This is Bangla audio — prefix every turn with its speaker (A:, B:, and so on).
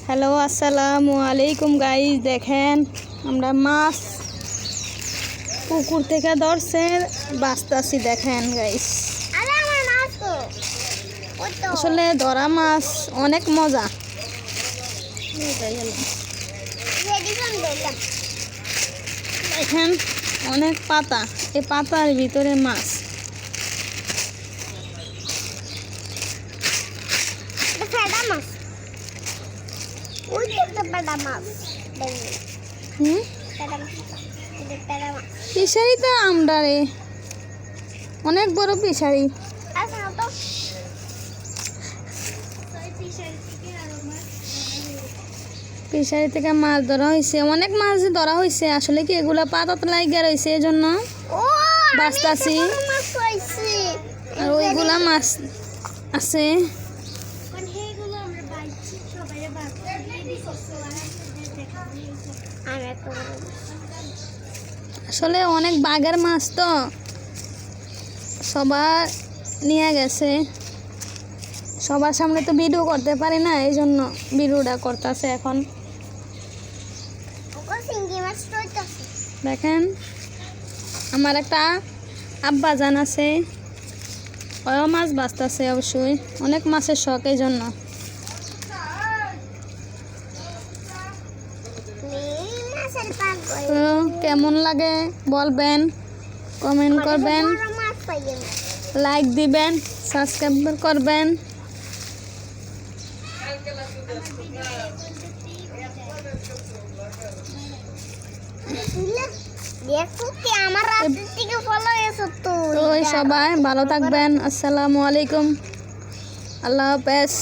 A: হ্যালো আসসালামু আলাইকুম গাইস, দেখেন আমরা মাছ পুকুর থেকে ধরছে বাঁচতাছি। দেখেন গাইস, আসলে ধরা মাছ অনেক মজা। দেখেন অনেক পাতা, এই পাতার ভিতরে মাছ। ফিশারিটা আমরা রে অনেক বড় ফিশারি। ফিশারি থেকে মাছ ধরা হয়েছে, অনেক মাছ ধরা হয়েছে। আসলে কি এগুলা পাতাতে লাগিয়ে রয়েছে, এই জন্য বাঁচতাছি। আর ওইগুলা মাছ আছে। আসলে অনেক বাঘের মাছ তো সবার নিয়ে গেছে, সবার সামনে তো ভিডিও করতে পারি না, এই জন্য ভিডিওটা করতেছে এখন। দেখেন আমার একটা আব্বা জান আছে, ওও মাছ বাঁচতেছে। অবশ্যই অনেক মাছের শখ, এই জন্য। তো কেমন লাগে বলবেন, কমেন্ট করবেন, লাইক দিবেন, সাবস্ক্রাইব করবেন। তো সবাই ভালো থাকবেন। আসসালামু আলাইকুম, আল্লাহ হাফেজ।